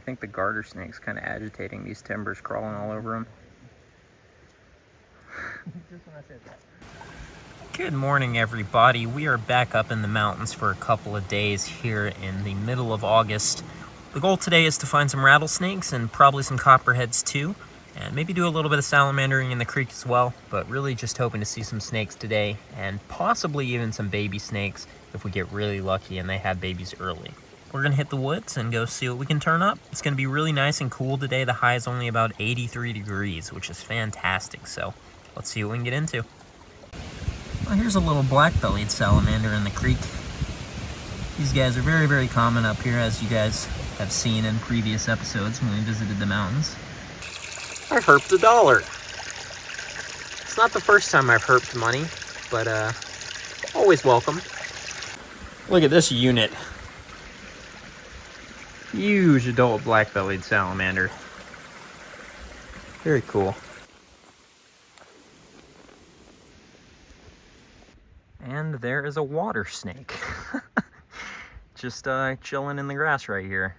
think the garter snake's kind of agitating these timbers, crawling all over them. Just when I said that. Good morning, everybody. We are back up in the mountains for a couple of days here in the middle of August. The goal today is to find some rattlesnakes and probably some copperheads too, and maybe do a little bit of salamandering in the creek as well, but really just hoping to see some snakes today, and possibly even some baby snakes if we get really lucky and they have babies early. We're gonna hit the woods and go see what we can turn up. It's gonna be really nice and cool today. The high is only about 83 degrees, which is fantastic, so let's see what we can get into. Well, here's a little black-bellied salamander in the creek. These guys are very, very common up here, as you guys have seen in previous episodes when we visited the mountains. I've herped $1. It's not the first time I've herped money, but always welcome. Look at this unit. Huge adult black-bellied salamander. Very cool. And there is a water snake. Just chilling in the grass right here.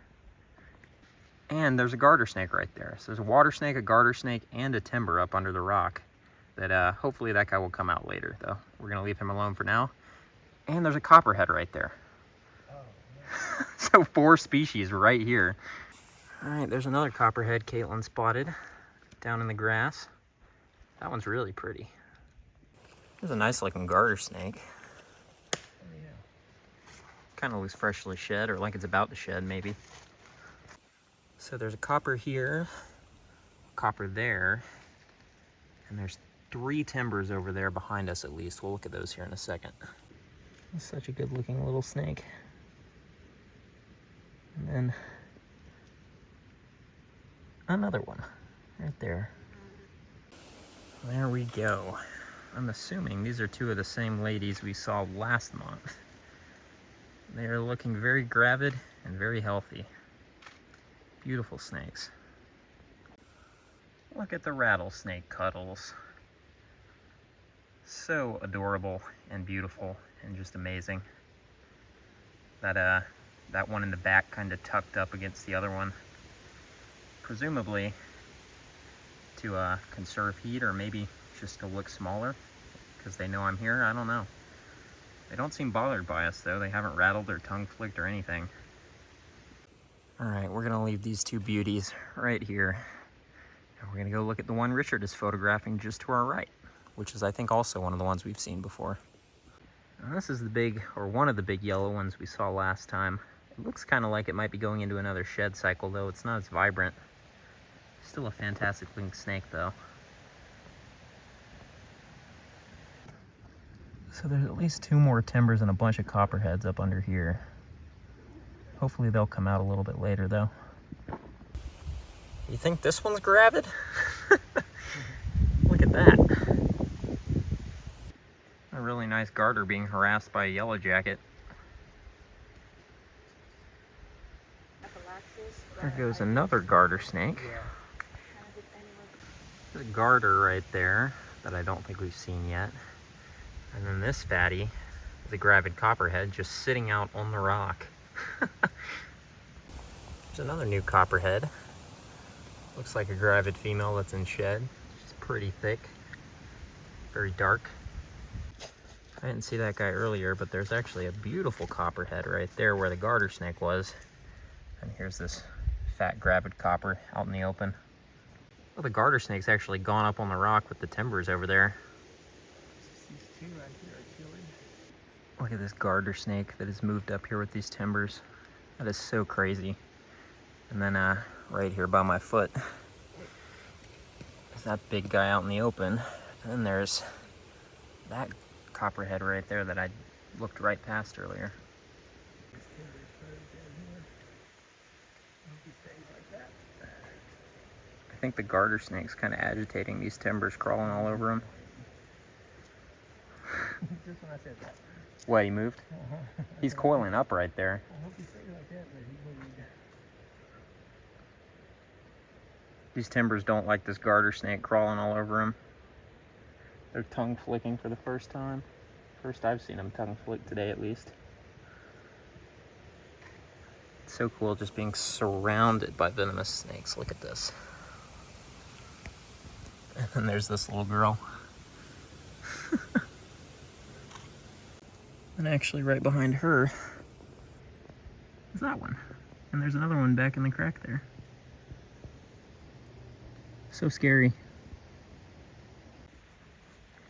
And there's a garter snake right there. So there's a water snake, a garter snake, and a timber up under the rock. That hopefully that guy will come out later, though. We're gonna leave him alone for now. And there's a copperhead right there. Oh, so 4 species right here. All right, there's another copperhead Caitlin spotted down in the grass. That one's really pretty. There's a nice looking garter snake. Oh, yeah. Kind of looks freshly shed, or like it's about to shed maybe. So there's a copper here, copper there, and there's 3 timbers over there behind us at least. We'll look at those here in a second. It's such a good looking little snake. And then another one right there. There we go. I'm assuming these are 2 of the same ladies we saw last month. They are looking very gravid and very healthy. Beautiful snakes. Look at the rattlesnake cuddles. So adorable and beautiful and just amazing. That one in the back kind of tucked up against the other one. Presumably to conserve heat, or maybe just to look smaller because they know I'm here. I don't know. They don't seem bothered by us though. They haven't rattled or tongue flicked or anything. All right, we're gonna leave these 2 beauties right here. And we're gonna go look at the one Richard is photographing just to our right, which is I think also one of the ones we've seen before. Now, this is the big, or one of the big yellow ones we saw last time. It looks kind of like it might be going into another shed cycle though. It's not as vibrant. Still a fantastic looking snake though. So there's at least 2 more timbers and a bunch of copperheads up under here. Hopefully they'll come out a little bit later though. You think this one's gravid? Look at that. A really nice garter being harassed by a yellow jacket. There goes another garter snake. There's a garter right there that I don't think we've seen yet. And then this fatty is a gravid copperhead just sitting out on the rock. There's another new copperhead. Looks like a gravid female that's in shed. She's pretty thick, very dark. I didn't see that guy earlier, but there's actually a beautiful copperhead right there where the garter snake was. And here's this fat gravid copper out in the open. Well, the garter snake's actually gone up on the rock with the timbers over there. Look at this garter snake that has moved up here with these timbers. That is so crazy. And then right here by my foot is that big guy out in the open. And then there's that copperhead right there that I looked right past earlier. I think the garter snake's kind of agitating these timbers, crawling all over them. Just when I said that. What, he moved? He's coiling up right there. I hope you say it like that, but he moved. These timbers don't like this garter snake crawling all over them. They're tongue flicking for the first time. First I've seen them tongue flick today at least. It's so cool just being surrounded by venomous snakes. Look at this. And then there's this little girl. And actually right behind her is that one. And there's another one back in the crack there. So scary.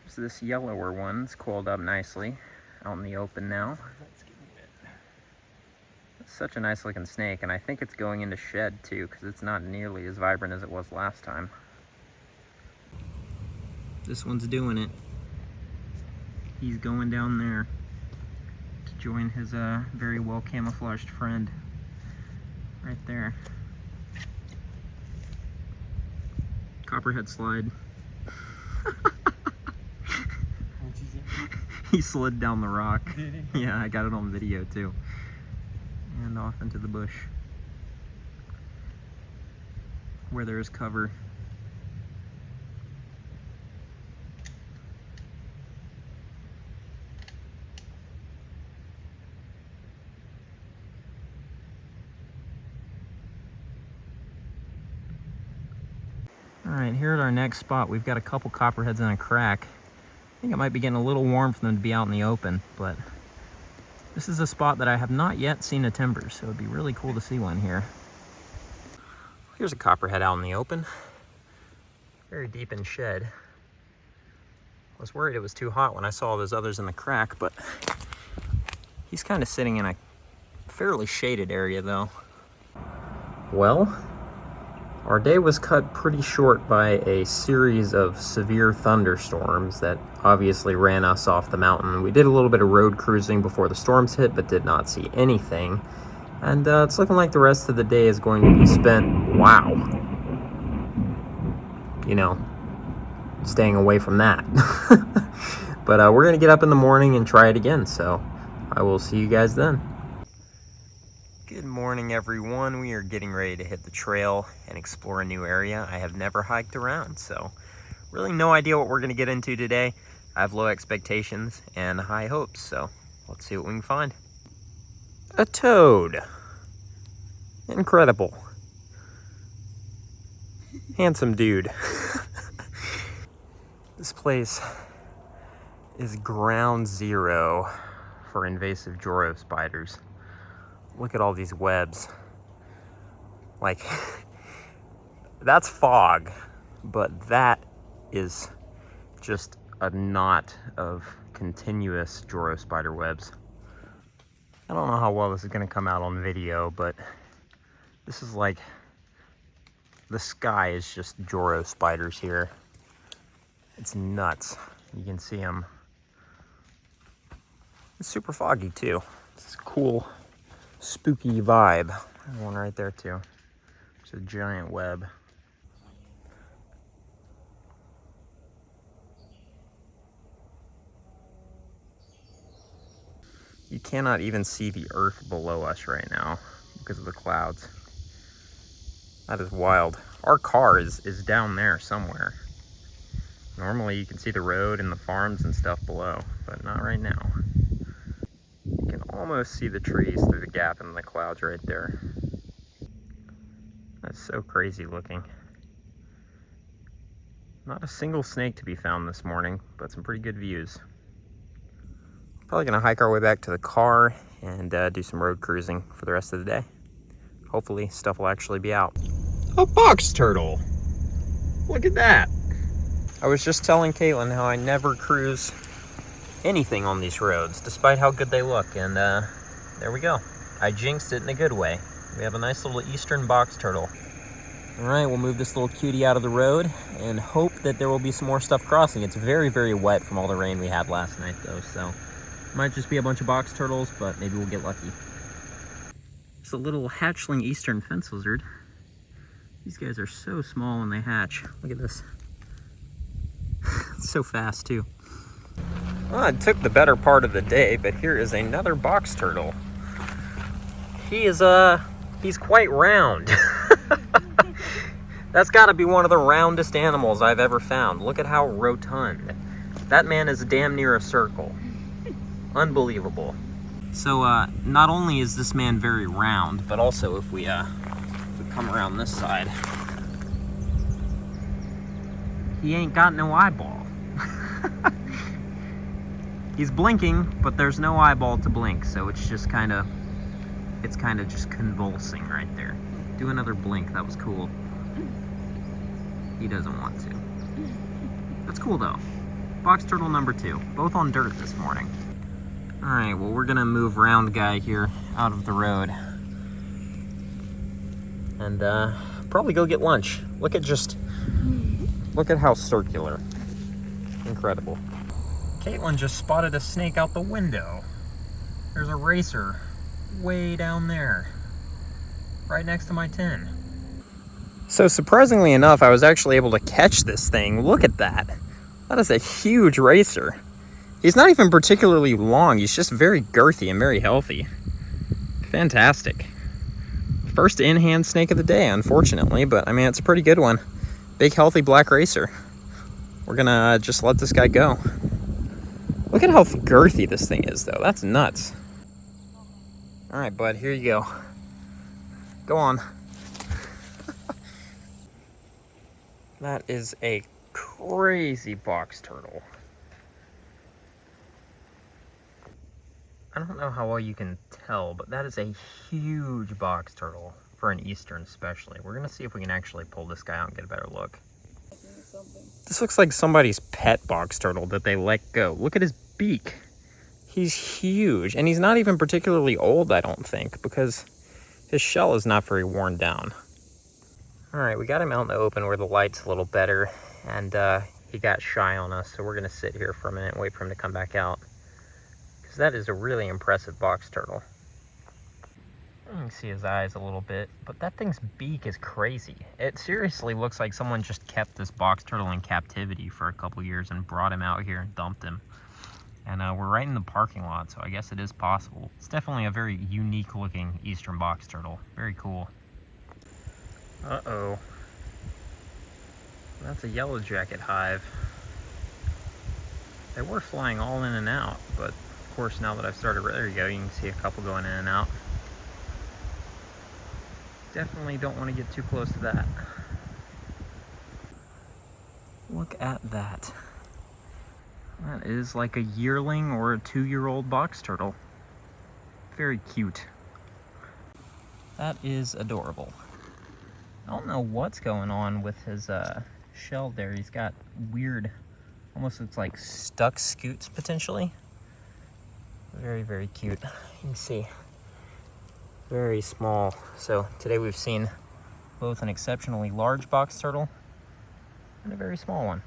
There's this yellower one. It's coiled up nicely out in the open now. It's such a nice looking snake, and I think it's going into shed too, because it's not nearly as vibrant as it was last time. This one's doing it. He's going down there to join his very well camouflaged friend right there. Copperhead slide. He slid down the rock. Yeah, I got it on video too. And off into the bush where there is cover. Alright, here at our next spot, we've got a couple copperheads in a crack. I think it might be getting a little warm for them to be out in the open, but this is a spot that I have not yet seen a timber, so it'd be really cool to see one here. Here's a copperhead out in the open. Very deep in shed. I was worried it was too hot when I saw those others in the crack, but he's kind of sitting in a fairly shaded area though. Well, our day was cut pretty short by a series of severe thunderstorms that obviously ran us off the mountain. We did a little bit of road cruising before the storms hit, but did not see anything. And it's looking like the rest of the day is going to be spent, wow, you know, staying away from that. But we're going to get up in the morning and try it again, so I will see you guys then. Good morning, everyone. We are getting ready to hit the trail and explore a new area I have never hiked around, so really no idea what we're going to get into today. I have low expectations and high hopes, so let's see what we can find. A toad. Incredible. Handsome dude. This place is ground zero for invasive Joro spiders. Look at all these webs. Like, that's fog, but that is just a knot of continuous Joro spider webs. I don't know how well this is gonna come out on video, but this is like, the sky is just Joro spiders here. It's nuts. You can see them. It's super foggy too. It's cool, spooky vibe. There's one right there too. It's a giant web. You cannot even see the earth below us right now because of the clouds. That is wild. Our car is down there somewhere. Normally you can see the road and the farms and stuff below, but not right now. You can almost see the trees through the gap in the clouds right there. That's so crazy looking. Not a single snake to be found this morning, but some pretty good views. Probably gonna hike our way back to the car and do some road cruising for the rest of the day. Hopefully stuff will actually be out. A box turtle! Look at that! I was just telling Caitlin how I never cruise anything on these roads, despite how good they look, and there we go. I jinxed it in a good way. We have a nice little eastern box turtle. All right, we'll move this little cutie out of the road and hope that there will be some more stuff crossing. It's very, very wet from all the rain we had last night though, so might just be a bunch of box turtles, but maybe we'll get lucky. It's a little hatchling eastern fence lizard. These guys are so small when they hatch. Look at this. It's so fast too. Well, it took the better part of the day, but here is another box turtle. He's quite round. That's gotta be one of the roundest animals I've ever found. Look at how rotund. That man is damn near a circle. Unbelievable. So not only is this man very round, but also if we come around this side, he ain't got no eyeball. He's blinking, but there's no eyeball to blink, so it's just kind of just convulsing right there. Do another blink, that was cool. He doesn't want to. That's cool though. Box turtle number 2, both on dirt this morning. All right, well, we're gonna move round guy here out of the road and probably go get lunch. Look at how circular. Incredible. Caitlin just spotted a snake out the window. There's a racer way down there, right next to my tin. So surprisingly enough, I was actually able to catch this thing. Look at that. That is a huge racer. He's not even particularly long. He's just very girthy and very healthy. Fantastic. First in-hand snake of the day, unfortunately, but I mean, it's a pretty good one. Big, healthy black racer. We're gonna just let this guy go. Look at how girthy this thing is, though. That's nuts. All right, bud, here you go. Go on. That is a crazy box turtle. I don't know how well you can tell, but that is a huge box turtle for an eastern especially. We're gonna see if we can actually pull this guy out and get a better look. This looks like somebody's pet box turtle that they let go. Look at his beak. He's huge, and he's not even particularly old, I don't think, because his shell is not very worn down. All right, we got him out in the open where the light's a little better, and he got shy on us, so we're gonna sit here for a minute and wait for him to come back out. Because that is a really impressive box turtle. You can see his eyes a little bit, but that thing's beak is crazy. It seriously looks like someone just kept this box turtle in captivity for a couple years and brought him out here and dumped him. And we're right in the parking lot, so I guess it is possible. It's definitely a very unique looking eastern box turtle. Very cool. Uh-oh. That's a yellow jacket hive. They were flying all in and out, but of course now that I've started, there you go, you can see a couple going in and out. Definitely don't want to get too close to that. Look at that. That is like a yearling or a 2-year-old box turtle. Very cute. That is adorable. I don't know what's going on with his shell there. He's got weird, almost looks like stuck scoots potentially. Very, very cute. You can see. Very small. So today we've seen both an exceptionally large box turtle and a very small one.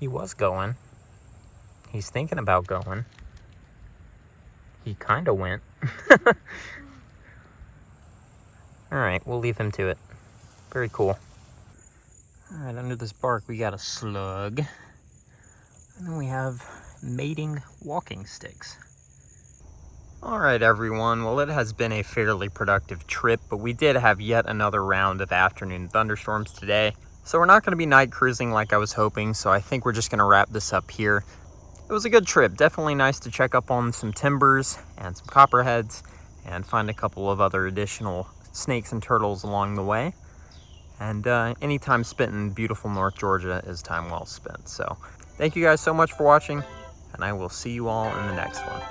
He was going. He's thinking about going. He kind of went. All right, we'll leave him to it. Very cool. All right, under this bark we got a slug. And then we have mating walking sticks. All right, everyone. Well, it has been a fairly productive trip, but we did have yet another round of afternoon thunderstorms today. So we're not going to be night cruising like I was hoping, so I think we're just going to wrap this up here. It was a good trip. Definitely nice to check up on some timbers and some copperheads and find a couple of other additional snakes and turtles along the way. And any time spent in beautiful North Georgia is time well spent. So thank you guys so much for watching, and I will see you all in the next one.